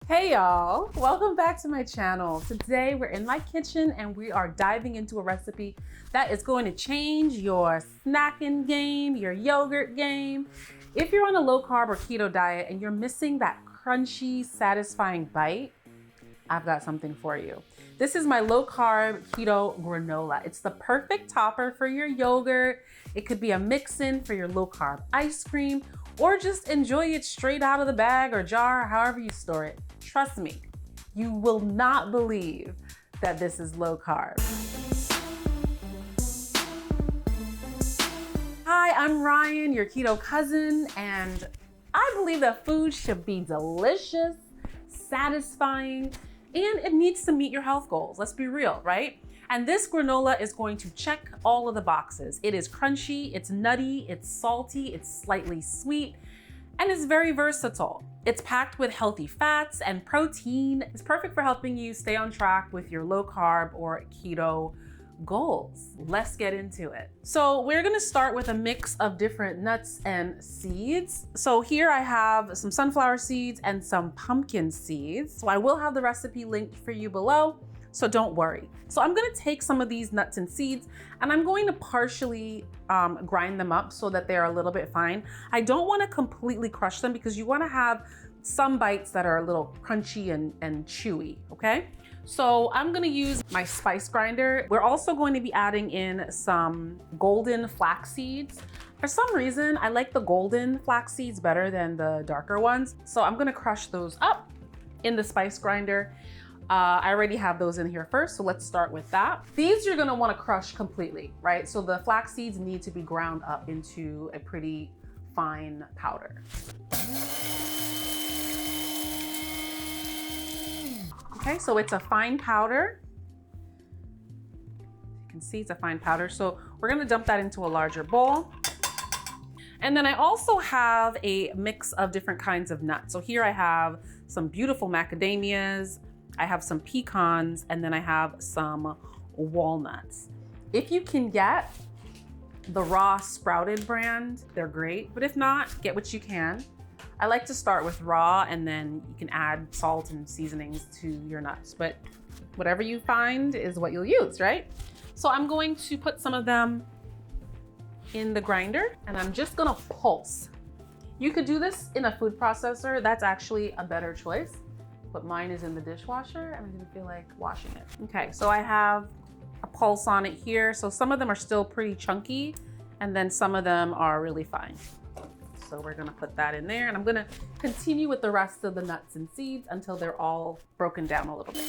Hey y'all, welcome back to my channel. Today we're in my kitchen and we are diving into a recipe that is going to change your snacking game, your yogurt game. If you're on a low carb or keto diet and you're missing that crunchy, satisfying bite, I've got something for you. This is my low carb keto granola. It's the perfect topper for your yogurt. It could be a mix-in for your low carb ice cream, or just enjoy it straight out of the bag or jar, however you store it. Trust me, you will not believe that this is low carb. Hi, I'm Riann, your keto cousin, and I believe that food should be delicious, satisfying, and it needs to meet your health goals. Let's be real, right? And this granola is going to check all of the boxes. It is crunchy, it's nutty, it's salty, it's slightly sweet, and it's very versatile. It's packed with healthy fats and protein. It's perfect for helping you stay on track with your low carb or keto goals. Let's get into it. So we're gonna start with a mix of different nuts and seeds. So here I have some sunflower seeds and some pumpkin seeds. So I will have the recipe linked for you below, so don't worry. So I'm gonna take some of these nuts and seeds and I'm going to partially grind them up so that they're a little bit fine. I don't wanna completely crush them because you wanna have some bites that are a little crunchy and chewy, okay? So I'm gonna use my spice grinder. We're also going to be adding in some golden flax seeds. For some reason, I like the golden flax seeds better than the darker ones. So I'm gonna crush those up in the spice grinder. I already have those in here first, so let's start with that. These you're gonna wanna crush completely, right? So the flax seeds need to be ground up into a pretty fine powder. Okay, so it's a fine powder. You can see it's a fine powder. So we're gonna dump that into a larger bowl. And then I also have a mix of different kinds of nuts. So here I have some beautiful macadamias, I have some pecans, and then I have some walnuts. If you can get the raw sprouted brand, they're great, but if not, get what you can. I like to start with raw and then you can add salt and seasonings to your nuts, but whatever you find is what you'll use, right? So I'm going to put some of them in the grinder and I'm just gonna pulse. You could do this in a food processor. That's actually a better choice, but mine is in the dishwasher and I didn't feel like washing it. Okay, so I have a pulse on it here. So some of them are still pretty chunky and then some of them are really fine. So we're gonna put that in there and I'm gonna continue with the rest of the nuts and seeds until they're all broken down a little bit.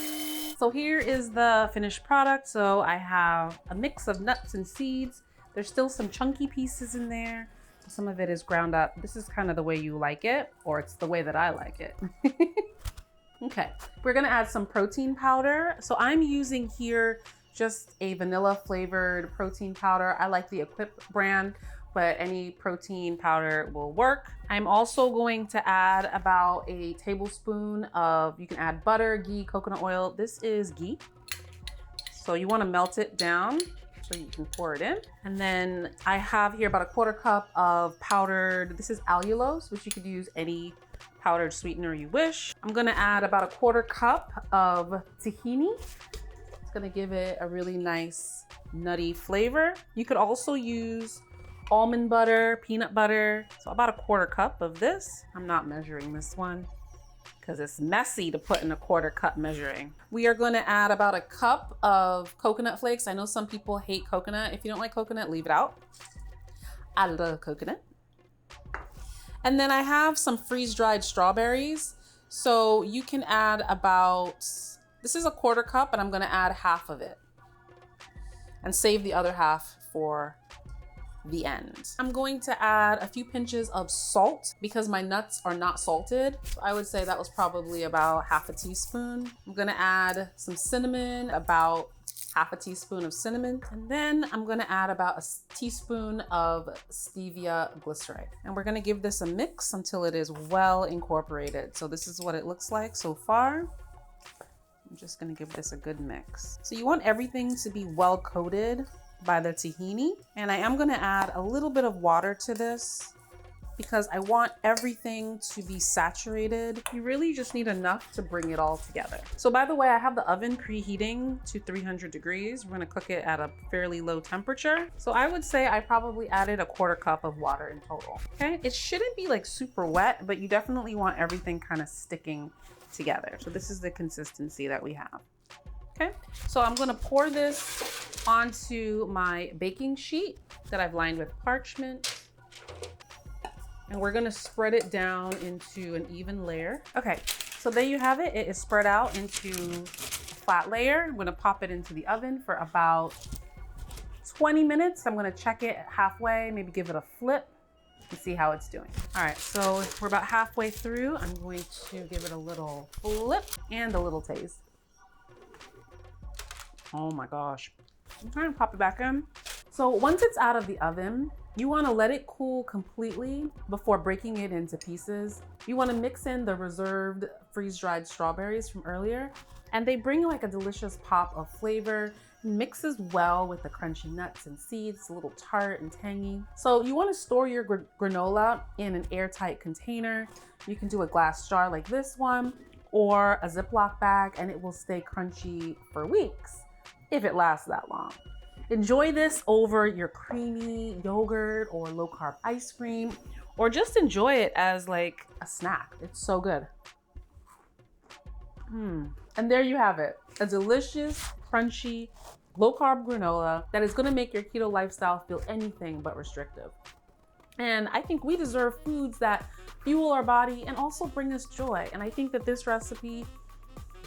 So here is the finished product. So I have a mix of nuts and seeds. There's still some chunky pieces in there. Some of it is ground up. This is kind of the way you like it, or it's the way that I like it. Okay, we're gonna add some protein powder. So I'm using here just a vanilla flavored protein powder. I like the Equip brand, but any protein powder will work. I'm also going to add about a tablespoon of, you can add butter, ghee, coconut oil. This is ghee. So you wanna melt it down so you can pour it in. And then I have here about a 1/4 cup of powdered, this is allulose, which you could use any powdered sweetener you wish. I'm gonna add about a 1/4 cup of tahini. It's gonna give it a really nice nutty flavor. You could also use almond butter, peanut butter. So about a 1/4 cup of this. I'm not measuring this one because it's messy to put in a 1/4 cup measuring. We are going to add about a cup of coconut flakes. I know some people hate coconut. If you don't like coconut, leave it out. I love coconut. And then I have some freeze-dried strawberries. So you can add about, this is a 1/4 cup, and I'm going to add half of it and save the other half for the end. I'm going to add a few pinches of salt because my nuts are not salted. So I would say that was probably about half a teaspoon. I'm gonna add some cinnamon, about half a teaspoon of cinnamon. And then I'm gonna add about a teaspoon of stevia glycerol. And we're gonna give this a mix until it is well incorporated. So this is what it looks like so far. I'm just gonna give this a good mix. So you want everything to be well coated by the tahini. And I am gonna add a little bit of water to this because I want everything to be saturated. You really just need enough to bring it all together. So by the way, I have the oven preheating to 300 degrees. We're gonna cook it at a fairly low temperature. So I would say I probably added a 1/4 cup of water in total. Okay, it shouldn't be like super wet, but you definitely want everything kind of sticking together. So this is the consistency that we have. Okay, so I'm gonna pour this onto my baking sheet that I've lined with parchment. And we're gonna spread it down into an even layer. Okay, so there you have it. It is spread out into a flat layer. I'm gonna pop it into the oven for about 20 minutes. I'm gonna check it halfway, maybe give it a flip and see how it's doing. All right, so we're about halfway through. I'm going to give it a little flip and a little taste. Oh my gosh. I'm trying to pop it back in. So once it's out of the oven, you want to let it cool completely before breaking it into pieces. You want to mix in the reserved freeze-dried strawberries from earlier, and they bring like a delicious pop of flavor. Mixes well with the crunchy nuts and seeds, a little tart and tangy. So you want to store your granola in an airtight container. You can do a glass jar like this one or a Ziploc bag, and it will stay crunchy for weeks if it lasts that long. Enjoy this over your creamy yogurt or low carb ice cream, or just enjoy it as like a snack. It's so good. And there you have it, a delicious, crunchy, low carb granola that is gonna make your keto lifestyle feel anything but restrictive. And I think we deserve foods that fuel our body and also bring us joy. And I think that this recipe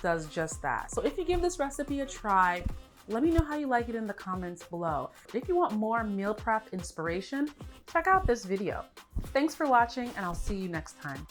does just that. So if you give this recipe a try, let me know how you like it in the comments below. If you want more meal prep inspiration, check out this video. Thanks for watching, and I'll see you next time.